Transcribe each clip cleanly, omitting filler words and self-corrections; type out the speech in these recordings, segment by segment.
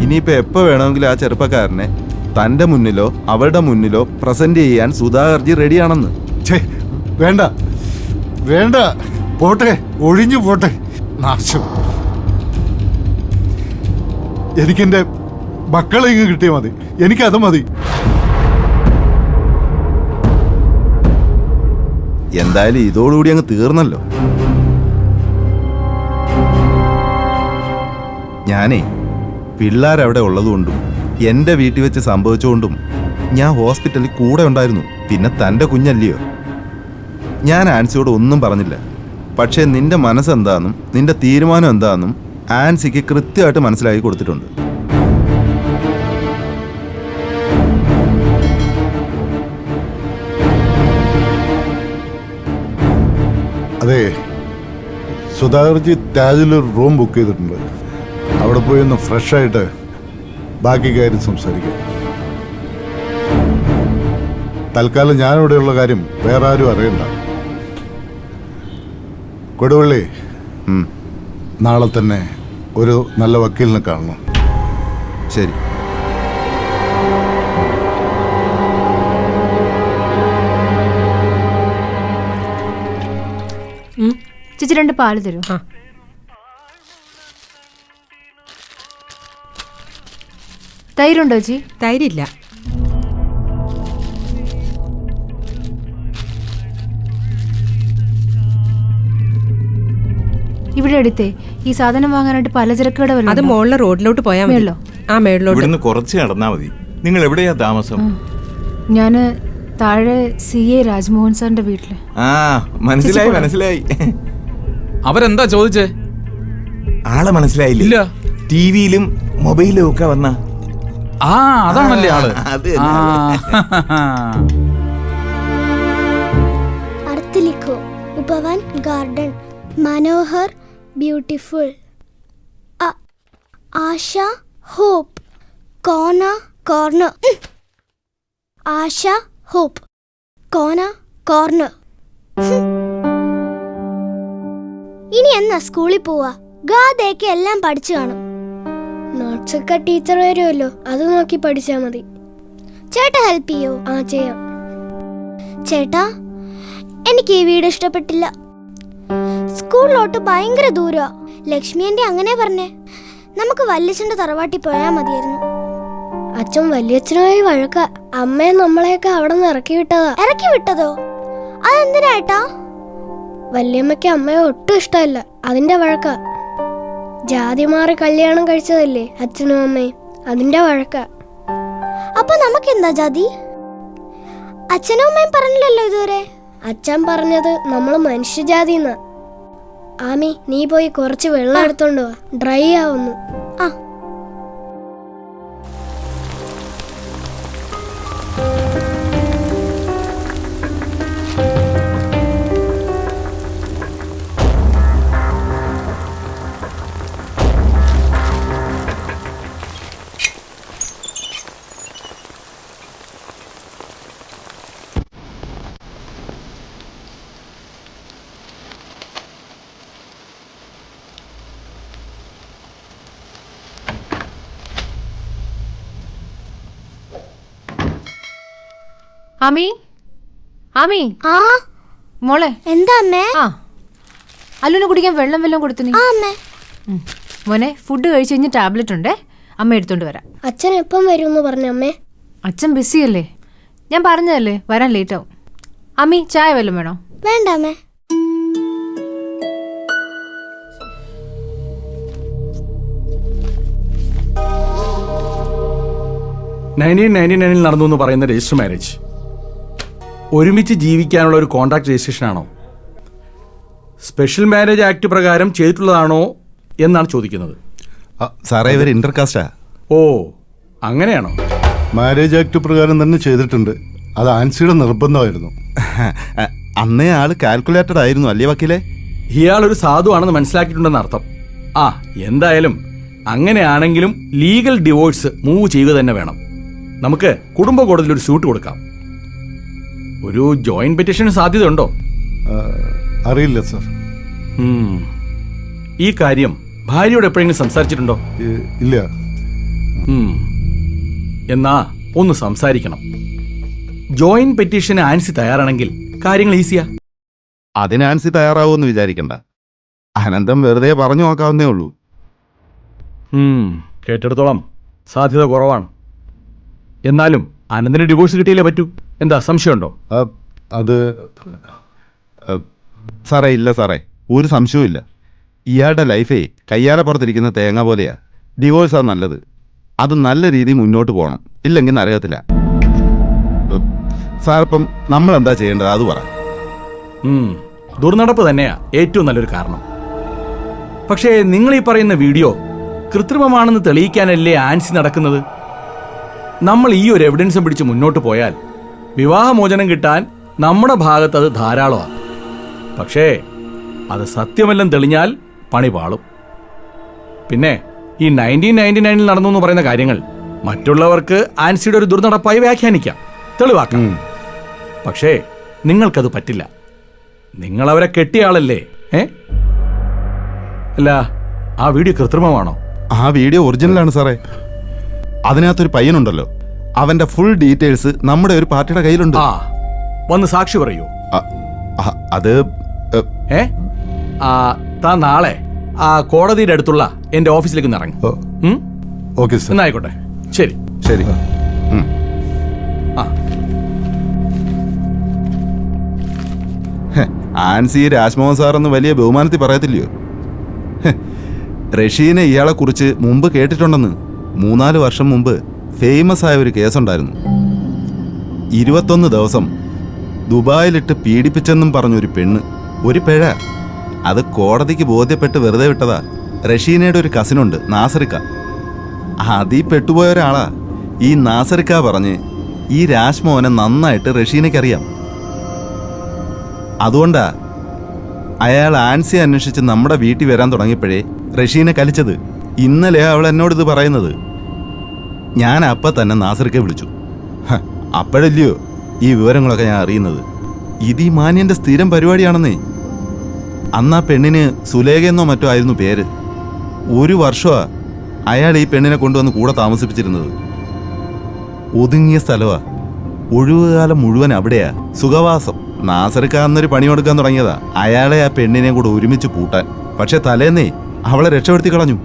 ഇനിയിപ്പോൾ എപ്പോൾ വേണമെങ്കിലും ആ ചെറുപ്പക്കാരനെ തൻ്റെ മുന്നിലോ അവളുടെ മുന്നിലോ പ്രസന്റ് ചെയ്യാൻ സുധാകർജി റെഡിയാണെന്ന്. വേണ്ട വേണ്ട, പോട്ടെ, ഒഴിഞ്ഞു പോട്ടെ, നാശം. എനിക്കെൻ്റെ മക്കളെ ഇങ്ങ് കിട്ടിയാൽ മതി, എനിക്കത് മതി. എന്തായാലും ഇതോടുകൂടി അങ്ങ് തീർന്നല്ലോ. ഞാനേ പിള്ളേരവിടെ ഉള്ളതുകൊണ്ടും എൻ്റെ വീട്ടിൽ വെച്ച് സംഭവിച്ചുകൊണ്ടും ഞാൻ ഹോസ്പിറ്റലിൽ കൂടെ ഉണ്ടായിരുന്നു. പിന്നെ തൻ്റെ കുഞ്ഞല്ലയോ. ഞാൻ ആൻസിയോട് ഒന്നും പറഞ്ഞില്ല. പക്ഷേ നിന്റെ മനസ്സെന്താണെന്നും നിന്റെ തീരുമാനം എന്താണെന്നും ആൻസിക്ക് കൃത്യമായിട്ട് മനസ്സിലാക്കി കൊടുത്തിട്ടുണ്ട്. അതെ, സുധാകർജി താജിലൊരു റൂം ബുക്ക് ചെയ്തിട്ടുണ്ട്. അവിടെ പോയി ഒന്ന് ഫ്രഷായിട്ട് ബാക്കി കാര്യം സംസാരിക്കാം. തൽക്കാലം ഞാനിവിടെയുള്ള കാര്യം വേറെ ആരും അറിയണ്ട. കൊടുവള്ളി, നാളെ തന്നെ ഒരു നല്ല വക്കീലിനെ കാണണം. ശരി. ചേച്ചി 2 പാല് തരൂ. തൈരുണ്ടോ ചേച്ചി? തൈരില്ല. ഇവിടെ അടുത്തേ ഈ സാധനം വാങ്ങാനായിട്ട് പലചരക്ക് കട വല്ലതും അത് ഉണ്ടോ? മോളിലെ റോഡിലോട്ട് പോയാൽ മതി. മേളിലോ? ആ മേളിലോട്ട്. ഇവിടുന്ന് കുറച്ച് നടന്നാ മതി. നിങ്ങൾ എവിടെയാ താമസം? ഞാന് താഴെ CA രാജ്മോഹൻ സാറിന്റെ വീട്ടില്. ആ, മനസ്സിലായി മനസ്സിലായി. അവരെന്താ ചോദിച്ചേ? ആളെ മനസ്സിലായില്ല? ഇല്ല. ടിവിയിലും മൊബൈലും ഒക്കെ വന്ന ആ, അതാണല്ലേ ആള്. അത് अर्थ लिखो, उपवन गार्डन, मनोहर, ब्यूटीफुल, आशा, होप, कोना, कॉर्नर, आशा, होप, कोना, कॉर्नർ. ഇനി എന്നാ സ്കൂളിൽ പോവാ? ഗാഥയൊക്കെ എല്ലാം പഠിച്ചു കാണും. നോട്ട്സ് ഒക്കെ ടീച്ചർ വരുമല്ലോ, അത് നോക്കി പഠിച്ചാ മതി. ചേട്ടാ ഹെൽപ്പ് ചെയ്യോ? ആ, ചെയ്യാം. ചേട്ടാ, എനിക്ക് ഈ വീട് ഇഷ്ടപ്പെട്ടില്ല. സ്കൂളിലോട്ട് ഭയങ്കര ദൂരമാ. ലക്ഷ്മി ആന്റി അങ്ങനെ പറഞ്ഞേ. നമുക്ക് വല്യച്ഛന്റെ തറവാട്ടിൽ പോയാൽ മതിയായിരുന്നു. അച്ഛൻ വല്യച്ഛനുമായി വഴക്ക. അമ്മയെ നമ്മളെയൊക്കെ അവിടെ നിന്ന് ഇറക്കി വിട്ടതാ. ഇറക്കി വിട്ടതോ? അതെന്തിനായിട്ടാ? വല്യമ്മയ്ക്ക് അമ്മയെ ഒട്ടും ഇഷ്ടമല്ല, അതിന്റെ വഴക്ക. ജാതി മാറി കല്യാണം കഴിച്ചതല്ലേ അച്ഛനും അമ്മയും, അതിന്റെ വഴക്ക. അപ്പൊ നമുക്കെന്താ ജാതി? അച്ഛനും അമ്മയും പറഞ്ഞില്ലല്ലോ ഇതുവരെ. അച്ഛൻ പറഞ്ഞത് നമ്മള് മനുഷ്യജാതി എന്നാ. ആമി, നീ പോയി കുറച്ച് വെള്ളം എടുത്തോണ്ട് വാ, ഡ്രൈ ആവുന്നു. ആ, ആമി, ആമി, ആ, മോളെ. എന്താ അമ്മേ? ആ, അല്ലുന് കുടിക്കാൻ വെള്ളം വല്ലതും കൊടുത്തു നീ? ആ അമ്മേ. മോനെ, ഫുഡ് കഴിച്ച് കഴിഞ്ഞ് ടാബ്ലറ്റ് ഉണ്ടേ, അമ്മ എടുത്തോണ്ട് വരാം. അച്ഛൻ എപ്പം വരുമെന്ന് പറഞ്ഞ അമ്മേ? അച്ഛൻ ബിസിയല്ലേ, ഞാൻ പറഞ്ഞതല്ലേ വരാൻ ലേറ്റ് ആവും. അമ്മി, ചായ വല്ലതും വേണോ? വേണ്ട അമ്മേ. നടന്നു എന്ന് പറയുന്ന രജിസ്റ്റർ മാരേജ് ഒരുമിച്ച് ജീവിക്കാനുള്ള ഒരു കോൺട്രാക്ട് രജിസ്ട്രേഷൻ ആണോ, സ്പെഷ്യൽ മാരേജ് ആക്ട് പ്രകാരം ചെയ്തിട്ടുള്ളതാണോ എന്നാണ് ചോദിക്കുന്നത്. സാറേ, ഇവർ ഇന്റർകാസ്റ്റാ. ഓ, അങ്ങനെയാണോ? മാരേജ് ആക്ട് പ്രകാരം തന്നെ ചെയ്തിട്ടുണ്ട്. അത് ആൻസിയുടെ നിർബന്ധമായിരുന്നു. അന്നേ ആള് കാൽക്കുലേറ്റഡ് ആയിരുന്നു അല്ലേ വക്കീലെ? ഇയാളൊരു സാധുവാണെന്ന് മനസ്സിലാക്കിയിട്ടുണ്ടെന്ന് അർത്ഥം. ആ, എന്തായാലും അങ്ങനെയാണെങ്കിലും ലീഗൽ ഡിവോഴ്സ് മൂവ് ചെയ്യുക തന്നെ വേണം. നമുക്ക് കുടുംബ കോടതിയിൽ ഒരു സ്യൂട്ട് കൊടുക്കാം. ഒരു ജോയിന്റ് പെറ്റീഷന് സാധ്യതയുണ്ടോ? അറിയില്ല സർ. ഈ കാര്യം ഭാര്യയോട് എപ്പോഴെങ്കിലും സംസാരിച്ചിട്ടുണ്ടോ? ഇല്ല. എന്നാ ഒന്ന് സംസാരിക്കണം. ജോയിന്റ് പെറ്റീഷന് ആൻസി തയ്യാറാണെങ്കിൽ കാര്യങ്ങൾ ഈസിയാ. അതിന് ആൻസി തയ്യാറാവുമെന്ന് വിചാരിക്കണ്ട. അനന്തം വെറുതെ പറഞ്ഞു നോക്കാവുന്നേ ഉള്ളൂ. കേട്ടെടുത്തോളം സാധ്യത കുറവാണ്. എന്നാലും അനന്തന് ഡിവോഴ്സ് കിട്ടിയില്ലേ പറ്റൂ. എന്താ സംശയമുണ്ടോ? അത് സാറേ ഇല്ല സാറേ, ഒരു സംശയവും ഇല്ല. ഇയാളുടെ ലൈഫേ കയ്യാലപ്പുറത്തിരിക്കുന്ന തേങ്ങ പോലെയാ. ഡിവോഴ്സാണ് നല്ലത്. അത് നല്ല രീതിയിൽ മുന്നോട്ട് പോകണം, ഇല്ലെങ്കിൽ നരകത്തില്ല. സാർ ഇപ്പം നമ്മൾ എന്താ ചെയ്യേണ്ടത് അത് പറ. ദുർനടപ്പ് തന്നെയാ ഏറ്റവും നല്ലൊരു കാരണം. പക്ഷേ നിങ്ങൾ ഈ പറയുന്ന വീഡിയോ കൃത്രിമമാണെന്ന് തെളിയിക്കാനല്ലേ ആൻസി നടക്കുന്നത്? നമ്മൾ ഈ ഒരു എവിഡൻസും പിടിച്ച് മുന്നോട്ട് പോയാൽ വിവാഹമോചനം കിട്ടാൻ നമ്മുടെ ഭാഗത്ത് അത് ധാരാളമാണ്. പക്ഷേ അത് സത്യമല്ലെന്ന് തെളിഞ്ഞാൽ പണി പാളും. പിന്നെ ഈ 1999 നടന്നു എന്ന് പറയുന്ന കാര്യങ്ങൾ മറ്റുള്ളവർക്ക് ആൻസിയുടെ ഒരു ദുർനടപ്പായി വ്യാഖ്യാനിക്കാം, തെളിവാക്കാം. പക്ഷേ നിങ്ങൾക്കത് പറ്റില്ല. നിങ്ങളവരെ കെട്ടിയ ആളല്ലേ? അല്ല, ആ വീഡിയോ കൃത്രിമമാണോ? ആ വീഡിയോ ഒറിജിനലാണ് സാറേ. അതിനകത്തൊരു പയ്യനുണ്ടല്ലോ, അവന്റെ ഫുൾ ഡീറ്റെയിൽസ് നമ്മുടെ ഒരു പാർട്ടിയുടെ കയ്യിലുണ്ട്. വന്ന് സാക്ഷി പറയൂ. അത് താൻ നാളെ ആ കോടതിയുടെ അടുത്തുള്ള എന്റെ ഓഫീസിലേക്ക് ഇറങ്ങും. Okay sir. എന്നായിക്കോട്ടെ, ശരി ശരി. ആൻസി രാജ്മോഹൻ സാറെന്ന് വലിയ ബഹുമാനത്തിൽ പറയത്തില്ലയോ? റഷീനെ ഇയാളെ കുറിച്ച് മുമ്പ് കേട്ടിട്ടുണ്ടെന്ന്. 3-4 വർഷം മുമ്പ് ഫേമസ് ആയ ഒരു കേസുണ്ടായിരുന്നു. 21 ദിവസം ദുബായിലിട്ട് പീഡിപ്പിച്ചെന്നും പറഞ്ഞൊരു പെണ്ണ്, ഒരു പിഴ. അത് കോടതിക്ക് ബോധ്യപ്പെട്ട് വെറുതെ വിട്ടതാ. റഷീനയുടെ ഒരു കസിനുണ്ട്, നാസറിക്ക. അതീ പെട്ടുപോയ ഒരാളാ ഈ നാസറിക്ക. പറഞ്ഞ് ഈ രാജ്മോഹനെ നന്നായിട്ട് റഷീനയ്ക്കറിയാം. അതുകൊണ്ടാ അയാൾ ആൻസി അന്വേഷിച്ച് നമ്മുടെ വീട്ടിൽ വരാൻ തുടങ്ങിയപ്പോഴേ റഷീനെ കലിച്ചത്. ഇന്നലെ അവൾ എന്നോടിത് പറയുന്നത്. ഞാൻ അപ്പം തന്നെ നാസറിക്കെ വിളിച്ചു. അപ്പോഴല്ലയോ ഈ വിവരങ്ങളൊക്കെ ഞാൻ അറിയുന്നത്. ഇത് ഈ മാന്യന്റെ സ്ഥിരം പരിപാടിയാണെന്നേ. അന്ന് ആ പെണ്ണിന് സുലേഖയെന്നോ മറ്റോ ആയിരുന്നു പേര്. 1 വർഷമാ അയാൾ ഈ പെണ്ണിനെ കൊണ്ടുവന്ന് കൂടെ താമസിപ്പിച്ചിരുന്നത്. ഒതുങ്ങിയ സ്ഥലമാ, ഒഴിവുകാലം മുഴുവൻ അവിടെയാ സുഖവാസം. നാസറിക്കാന്നൊരു പണി കൊടുക്കാൻ തുടങ്ങിയതാ അയാളെ ആ പെണ്ണിനെ കൂടെ ഒരുമിച്ച് പൂട്ടാൻ. പക്ഷെ തലേന്നേ അവളെ രക്ഷപ്പെടുത്തി കളഞ്ഞു.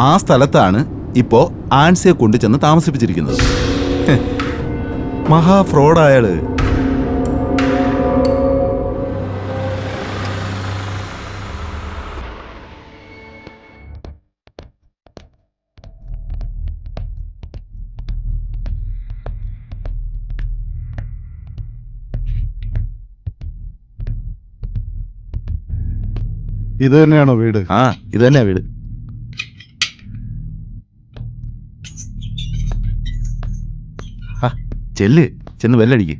ആ സ്ഥലത്താണ് ഇപ്പോ ആൻസിയെ കൊണ്ടു ചെന്ന് താമസിപ്പിച്ചിരിക്കുന്നത്. മഹാ ഫ്രോഡായാള്. ഇത് തന്നെയാണോ വീട്? ഇത് തന്നെയാ വീട്. ചെന്ന് വെല്ലടിക്ക്.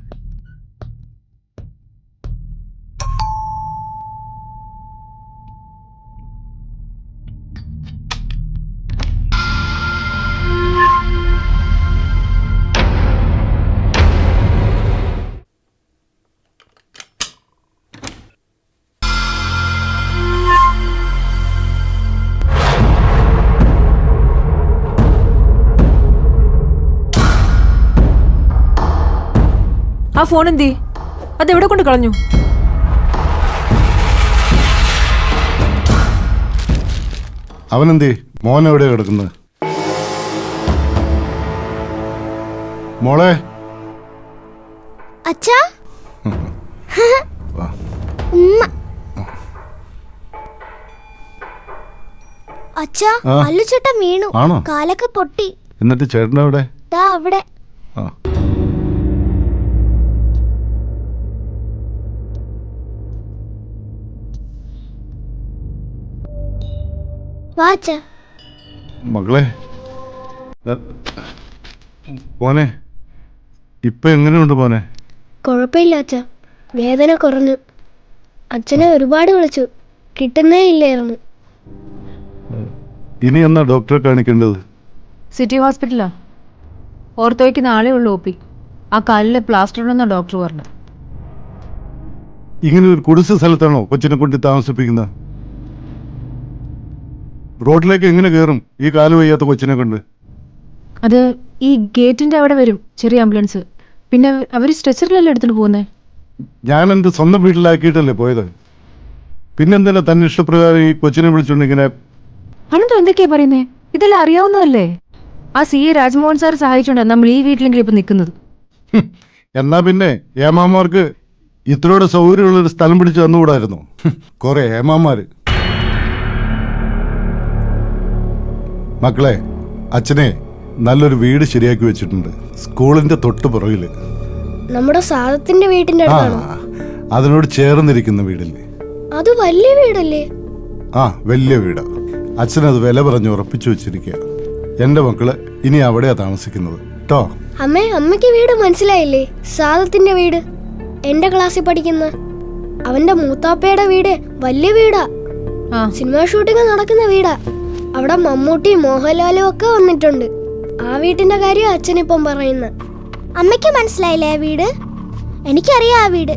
ആ ഫോൺ എന്തി? അതെവിടെ കൊണ്ട് കളഞ്ഞു? അവനെന്തേ? മോൻ എവിടെ കിടക്കുന്നത്? മോളെ. അച്ഛാ. ഉമ്മ. അച്ഛാ, അല്ലുചേട്ടൻ വീണു. കാലൊക്കെ പൊട്ടി. എന്നിട്ട് ചേട്ടൻ എവിടെ? ദാ അവിടെ. മകളെ, പോനെ ഇപ്പൊ എങ്ങനെയുണ്ട് പോനെ? കുഴപ്പമില്ല അച്ഛാ, വേദന കുറഞ്ഞു. അച്ഛനെ ഒരുപാട് വിളിച്ചു, കിട്ടുന്നേ ഇല്ലായിരുന്നു. ഇനി എന്നാ ഡോക്ടറെ കാണിക്കേണ്ടത്? സിറ്റി ഹോസ്പിറ്റലാ. ഓർത്തോയ്ക്ക് നാളെ ഉള്ളു ഒപ്പി. ആ കാലില് പ്ലാസ്റ്റർ ഉണ്ടെന്നാ ഡോക്ടർ പറഞ്ഞു. ഇങ്ങനെ ഒരു കുടിശ്ശ സ്ഥലത്താണോ കൊച്ചിനെ കൊണ്ട് താമസിപ്പിക്കുന്നത്? റോഡിലേക്ക് എങ്ങനെ കയറും ഈ കാല് വയ്യാത്ത കൊച്ചിനെ കൊണ്ട്? അത് ഈ ഗേറ്റിന്റെ അവിടെ വരും ചെറിയ ആംബുലൻസ്. പിന്നെ അവർ സ്ട്രെച്ചറിലല്ലേ എടുത്തിട്ട് പോകുന്നേ? ഞാൻ എൻ്റെ സ്വന്തം വീട്ടിലാക്കിയിട്ടല്ലേ പോയത്. പിന്നെന്തിനാ തന്നെ ഇഷ്ടപ്രകാരം ഈ കൊച്ചിനെ വിളിച്ചുകൊണ്ട് ഇങ്ങനെ? അനന്തം എന്തൊക്കെയാ പറയുന്നേ? ഇതെല്ലാം അറിയാവുന്നതല്ലേ? ആ CA രാജ്മോഹൻ സാർ സഹായിച്ചോണ്ടാ നമ്മൾ ഈ വീട്ടിലെങ്കിലും ഇപ്പൊ നിൽക്കുന്നത്. എന്നാ പിന്നെ ഏമാമാർക്ക് ഇത്രയോടെ സൗകര്യമുള്ളൊരു സ്ഥലം പിടിച്ച് തന്നുകൂടായിരുന്നു? കുറെ ഏമാമാര്. മക്കളെ, അച്ഛനെ നല്ലൊരു വീട് ശരിയാക്കി വെച്ചിട്ടുണ്ട്, സ്കൂളിന്റെ തൊട്ട് പുറകില്. നമ്മുടെ സാദത്തിന്റെ വീട്ടിന്റെ ആ, അടുത്താണോ? അതിനോട് ചേർന്നിരിക്കുന്ന വീടില്ലേ? അത് വലിയ വീടല്ലേ? ആ, വലിയ വീടാ. അച്ഛനത് വില പറഞ്ഞ് ഉറപ്പിച്ചു വെച്ചിരിക്കുക. എന്റെ മക്കള് ഇനി അവിടെയാ താമസിക്കുന്നത് കേട്ടോ. അമ്മേ, അമ്മയ്ക്ക് വീട് മനസ്സിലായില്ലേ? സാദത്തിന്റെ വീട്, എന്റെ ക്ലാസ്സിൽ പഠിക്കുന്ന അവന്റെ മൂത്താപ്പയുടെ വീട് വലിയ വീടാ. ആ സിനിമ ഷൂട്ടിംഗ് നടക്കുന്ന വീടാ. അവിടെ മമ്മൂട്ടിയും മോഹൻലാലും ഒക്കെ വന്നിട്ടുണ്ട്. ആ വീട്ടിന്റെ കാര്യം അച്ഛനിപ്പം പറയുന്ന. അമ്മയ്ക്ക് മനസ്സിലായില്ലേ ആ വീട്? എനിക്കറിയാം ആ വീട്.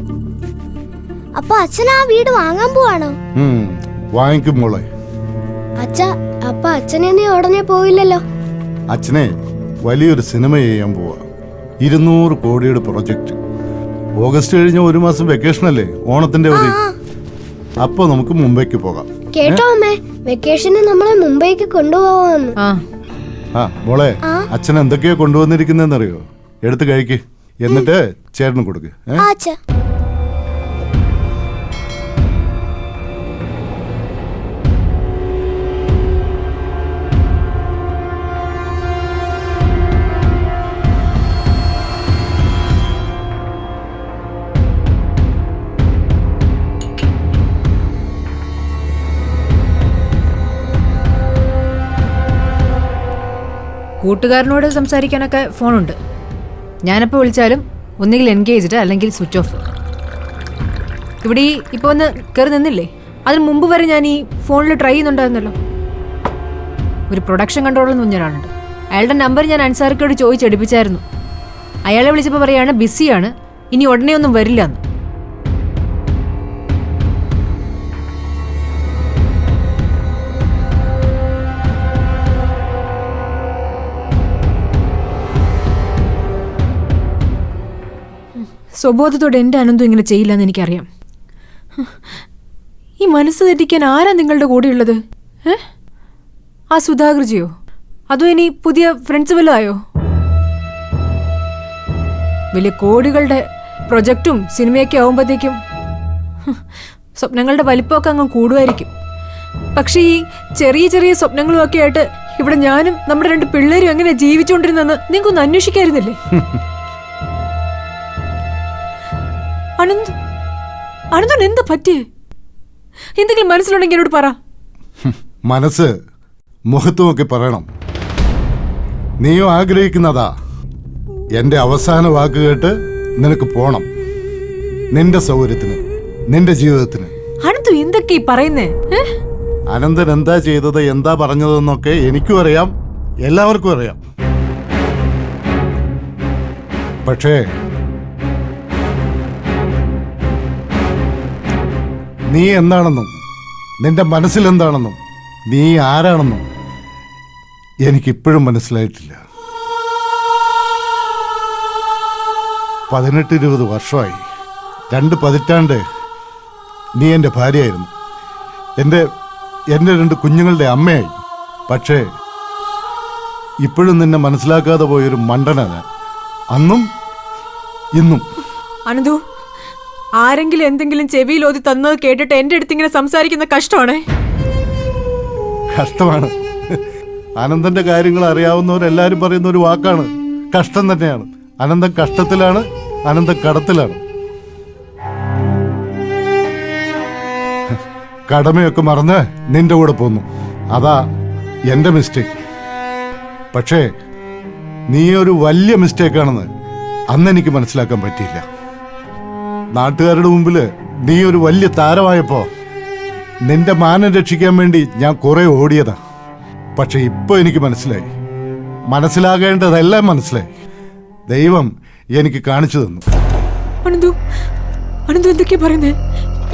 അപ്പൊ അച്ഛൻ ആ വീട് വാങ്ങാൻ പോവാണോ? വാങ്ങിക്കും മോളെ. അച്ഛാ, അപ്പൊ അച്ഛനെ നീ ഉടനെ പോയില്ലല്ലോ. അച്ഛനെ വലിയൊരു സിനിമ ചെയ്യാൻ പോവാ. 200 കോടിയുടെ പ്രൊജക്റ്റ്. ഓഗസ്റ്റ് കഴിഞ്ഞ 1 മാസം വെക്കേഷൻ അല്ലേ, ഓണത്തിന്റെ ഒരു. അപ്പൊ നമുക്ക് മുംബൈക്ക് പോകാം. കേട്ടോ അമ്മേ, വെക്കേഷന് നമ്മളെ മുംബൈക്ക് കൊണ്ടുപോവാന്ന്. ആ ആ മോളെ, അച്ഛൻ എന്തൊക്കെയാ കൊണ്ടുവന്നിരിക്കുന്നറിയോ? എടുത്ത് കഴിക്ക്, എന്നിട്ട് ചേട്ടന് കൊടുക്ക്. ആ അച്ഛാ. കൂട്ടുകാരനോട് സംസാരിക്കാനൊക്കെ ഫോണുണ്ട്. ഞാനെപ്പോൾ വിളിച്ചാലും ഒന്നുകിൽ എൻഗേജ്ഡ് അല്ലെങ്കിൽ സ്വിച്ച് ഓഫ്. ഇവിടെ ഈ ഇപ്പോൾ ഒന്ന് കയറി നിന്നില്ലേ, അതിന് മുമ്പ് വരെ ഞാൻ ഈ ഫോണിൽ ട്രൈ ചെയ്യുന്നുണ്ടായിരുന്നല്ലോ. ഒരു പ്രൊഡക്ഷൻ കൺട്രോളർ എന്ന് പറഞ്ഞ ഒരാളുണ്ട്. അയാളുടെ നമ്പർ ഞാൻ അൻസാറിക്കോട് ചോദിച്ചെടുപ്പിച്ചായിരുന്നു. അയാളെ വിളിച്ചപ്പോൾ പറയാണ് ബിസിയാണ്, ഇനി ഉടനെ ഒന്നും വരില്ല എന്ന്. സ്വബോധത്തോടെ എൻ്റെ അനന്തം ഇങ്ങനെ ചെയ്യില്ലെന്ന് എനിക്കറിയാം. ഈ മനസ്സ് തെറ്റിക്കാൻ ആരാ നിങ്ങളുടെ കൂടെയുള്ളത്? ആ സുധാകർജിയോ? അതോ ഇനി പുതിയ ഫ്രണ്ട്സ് വല്ലതും ആയോ? വലിയ കോടികളുടെ പ്രൊജക്റ്റും സിനിമയൊക്കെ ആവുമ്പോഴത്തേക്കും സ്വപ്നങ്ങളുടെ വലിപ്പമൊക്കെ അങ്ങ് കൂടുമായിരിക്കും. പക്ഷെ ഈ ചെറിയ ചെറിയ സ്വപ്നങ്ങളും ഒക്കെ ആയിട്ട് ഇവിടെ ഞാനും നമ്മുടെ 2 പിള്ളേരും എങ്ങനെ ജീവിച്ചുകൊണ്ടിരുന്നെന്ന് നിങ്ങൾക്കൊന്ന് അന്വേഷിക്കായിരുന്നില്ലേ? അനന്തൻ എന്താ പറ്റിയേ? എന്തെങ്കിലും മനസ്സിലുണ്ടെങ്കിൽ എന്നോട് പറ. മനസ്സ് മുഖത്തുമൊക്കെ പറയണം. നീയോ ആഗ്രഹിക്കുന്നതാ. എന്റെ അവസാന വാക്ക് കേട്ട് നിനക്ക് പോണം, നിന്റെ സൗകര്യത്തിന്, നിന്റെ ജീവിതത്തിന്. അനന്തു എന്തൊക്കെ പറയുന്നേ? അനന്തൻ എന്താ ചെയ്തത്, എന്താ പറഞ്ഞതെന്നൊക്കെ എനിക്കും അറിയാം, എല്ലാവർക്കും അറിയാം. പക്ഷേ നീ എന്താണെന്നും നിന്റെ മനസ്സിലെന്താണെന്നും നീ ആരാണെന്നും എനിക്കിപ്പോഴും മനസ്സിലായിട്ടില്ല. 18-20 വർഷമായി, 2 പതിറ്റാണ്ട് നീ എൻ്റെ ഭാര്യയായിരുന്നു, എൻ്റെ 2 കുഞ്ഞുങ്ങളുടെ അമ്മയായി. പക്ഷേ ഇപ്പോഴും നിന്നെ മനസ്സിലാക്കാതെ പോയൊരു മണ്ടനാ ഞാൻ, അന്നും ഇന്നും. അനന്തു, ആരെങ്കിലും എന്തെങ്കിലും ചെവിയിലോതി തന്നത് കേട്ടിട്ട് എന്റെ അടുത്ത് ഇങ്ങനെ സംസാരിക്കുന്ന കഷ്ടമാണേ. കഷ്ടമാണ്. അനന്തന്റെ കാര്യങ്ങൾ അറിയാവുന്നവരെല്ലാരും പറയുന്ന ഒരു വാക്കാണ്, കഷ്ടം തന്നെയാണ്. അനന്തൻ കഷ്ടത്തിലാണ്, അനന്തൻ കടത്തിലാണ്. കടമയൊക്കെ മറന്ന് നിന്റെ കൂടെ പോന്നു, അതാ എന്റെ മിസ്റ്റേക്ക്. പക്ഷേ നീ ഒരു വലിയ മിസ്റ്റേക്കാണെന്ന് അന്ന് എനിക്ക് മനസ്സിലാക്കാൻ പറ്റിയില്ല. നാട്ടുകാരുടെ മുമ്പില് നീ ഒരു വലിയ താരമായപ്പോ നിന്റെ മാനം രക്ഷിക്കാൻ വേണ്ടി ഞാൻ കുറെ ഓടിയതാ. പക്ഷെ ഇപ്പൊ എനിക്ക് മനസ്സിലായി, മനസ്സിലാകേണ്ടതെല്ലാം മനസ്സിലായി. ദൈവം എനിക്ക് കാണിച്ചു തന്നു. അനന്തു, അനന്തു എന്തൊക്കെയാ പറയുന്നേ?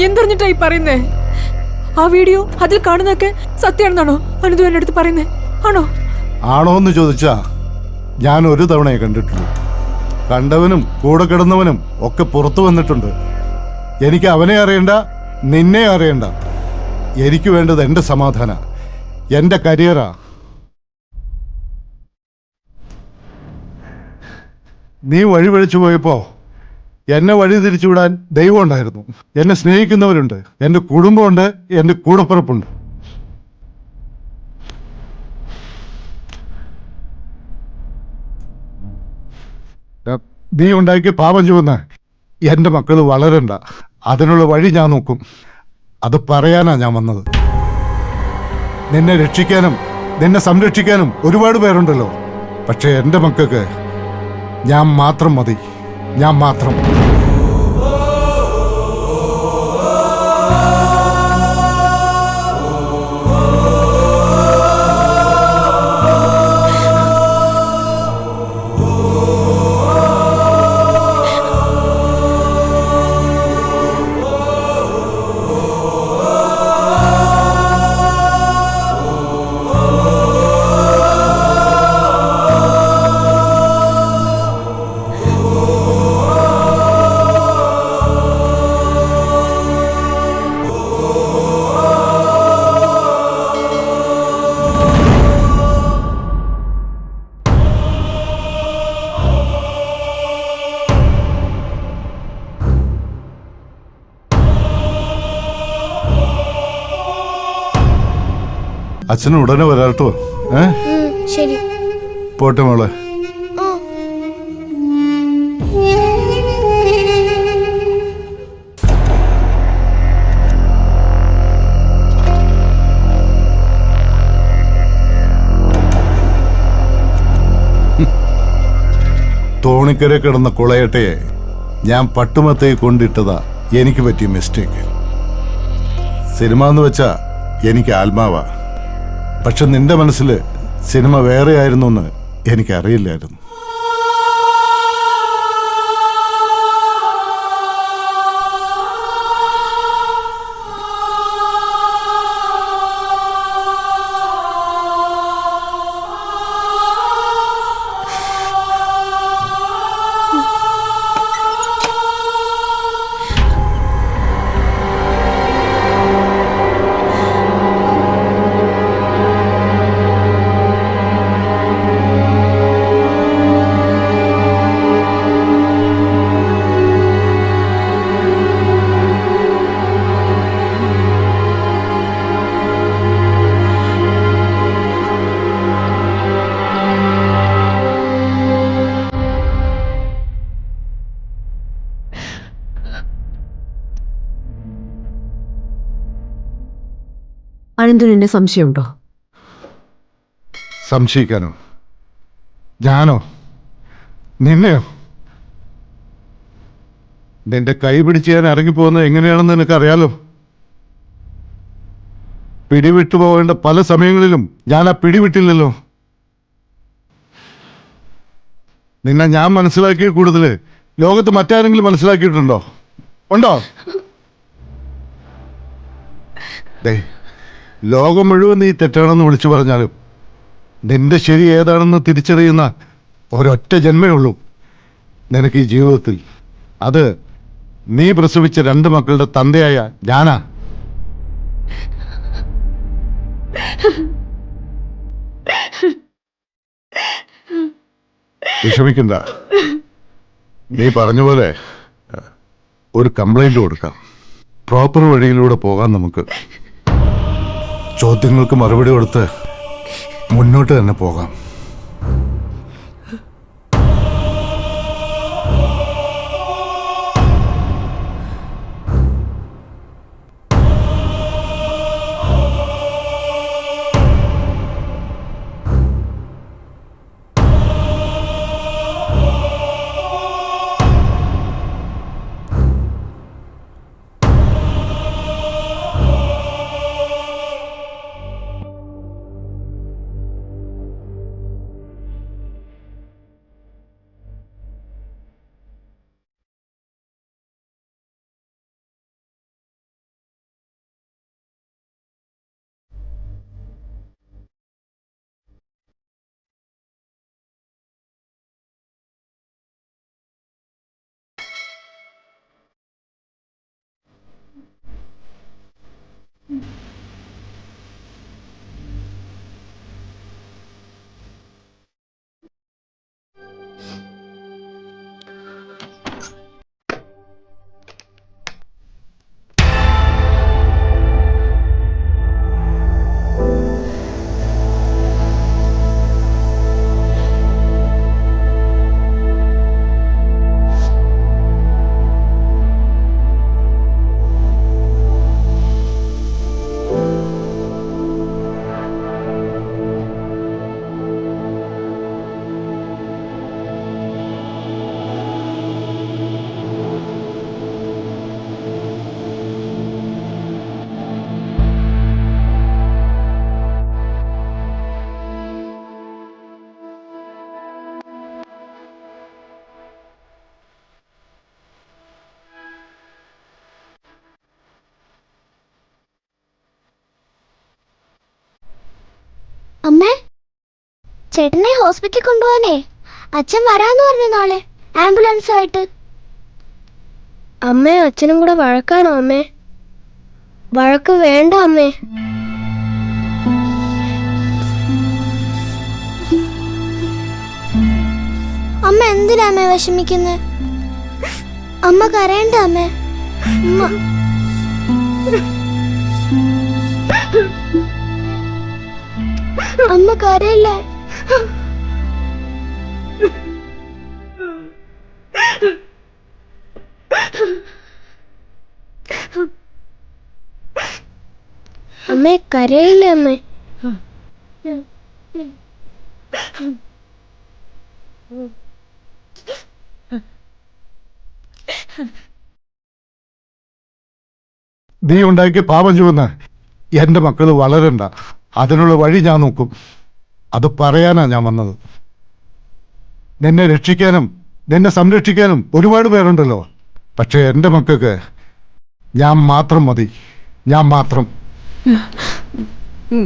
എന്തറിഞ്ഞിട്ടായി പറയുന്നേ? ആ വീഡിയോ അതിൽ കാണുന്നതൊക്കെ സത്യമാണെന്നാണോ അനന്തു എന്റെ അടുത്ത് പറയുന്നേ? ആണോ? ആണോന്ന് ചോദിച്ചാ ഞാൻ ഒരു തവണയെ കണ്ടിട്ടുള്ളൂ. കണ്ടവനും കൂടെ കിടന്നവനും ഒക്കെ പുറത്തു വന്നിട്ടുണ്ട്. എനിക്ക് അവനെ അറിയണ്ട, നിന്നെ അറിയണ്ട. എനിക്ക് വേണ്ടത് എൻ്റെ സമാധാന, എൻ്റെ കരിയറാ. നീ വഴി വഴിച്ചു പോയപ്പോ എന്നെ വഴി തിരിച്ചുവിടാൻ ദൈവം ഉണ്ടായിരുന്നു. എന്നെ സ്നേഹിക്കുന്നവരുണ്ട്, എൻ്റെ കുടുംബമുണ്ട്, എൻ്റെ കൂടപ്പിറപ്പുണ്ട്. നീ ഉണ്ടാക്കിയ പാപം ചുവന്ന് എൻ്റെ മക്കൾ വളരണ്ട. അതിനുള്ള വഴി ഞാൻ നോക്കും. അത് പറയാനാ ഞാൻ വന്നത്. നിന്നെ രക്ഷിക്കാനും നിന്നെ സംരക്ഷിക്കാനും ഒരുപാട് പേരുണ്ടല്ലോ. പക്ഷെ എൻ്റെ മക്കൾക്ക് ഞാൻ മാത്രം മതി, ഞാൻ മാത്രം. അച്ഛൻ ഉടനെ വരാട്ടോ. ശരി. പോട്ടെ മോളെ. തോണിക്കര കിടന്ന കുളയട്ടയെ ഞാൻ പട്ടുമത്തയെ കൊണ്ടിട്ടതാ എനിക്ക് പറ്റിയ മിസ്റ്റേക്ക്. സിനിമ എന്ന് വെച്ചാ എനിക്ക് ആത്മാവാ. പക്ഷെ നിന്റെ മനസ്സിൽ സിനിമ വേറെ ആയിരുന്നു എന്ന് എനിക്കറിയില്ലായിരുന്നു. അനന്തുവിന് സംശയമുണ്ടോ? സംശയിക്കാനോ? ഞാനോ? നിന്നെയോ? നിന്റെ കൈ പിടിച്ച് ഞാൻ ഇറങ്ങിപ്പോകുന്നത് എങ്ങനെയാണെന്ന് നിനക്കറിയാലോ. പിടിവിട്ടു പോകേണ്ട പല സമയങ്ങളിലും ഞാൻ ആ പിടിവിട്ടില്ലല്ലോ. നിന്നെ ഞാൻ മനസ്സിലാക്കിയ കൂടുതൽ ലോകത്ത് മറ്റാരെങ്കിലും മനസ്സിലാക്കിയിട്ടുണ്ടോ? ഉണ്ടോ? ലോകം മുഴുവൻ നീ തെറ്റാണെന്ന് വിളിച്ചു പറഞ്ഞാലും നിന്റെ ശരി ഏതാണെന്ന് തിരിച്ചറിയുന്ന ഒരൊറ്റ ജന്മേ ഉള്ളൂ നിനക്ക് ഈ ജീവിതത്തിൽ. അത് നീ പ്രസവിച്ച 2 മക്കളുടെ തന്തയായ ഞാനാ. വിഷമിക്കണ്ട. നീ പറഞ്ഞ പോലെ ഒരു കംപ്ലൈന്റ് കൊടുക്കാം. പ്രോപ്പർ വഴിയിലൂടെ പോകാം നമുക്ക്. ചോദ്യങ്ങൾക്ക് മറുപടി കൊടുത്ത് മുന്നോട്ട് തന്നെ പോകാം. അമ്മേ, ചേട്ടനെ ഹോസ്പിറ്റലിൽ കൊണ്ടുപോകാനേ അച്ഛൻ വരാന്ന് പറഞ്ഞു നാളെ ആംബുലൻസ് ആയിട്ട്. അമ്മയും അച്ഛനും കൂടെ വഴക്കാണോ അമ്മേ? വഴക്ക് വേണ്ട അമ്മേ. അമ്മ എന്തിനാ അമ്മേ വിഷമിക്കുന്നത്? അമ്മ കരയണ്ട അമ്മേ. അമ്മ കരയില്ലേ? അമ്മേ കരയില്ലേ അമ്മേ? നീ ഉണ്ടാക്കിയ പാപം ചുവന്ന് എൻ്റെ മക്കൾ വളരണ്ട. അതിനുള്ള വഴി ഞാൻ നോക്കും. അത് പറയാനാ ഞാൻ വന്നത്. നിന്നെ രക്ഷിക്കാനും നിന്നെ സംരക്ഷിക്കാനും ഒരുപാട് പേരുണ്ടല്ലോ. പക്ഷേ എൻ്റെ മക്കൾക്ക് ഞാൻ മാത്രം മതി. ഞാൻ മാത്രം. ഉം.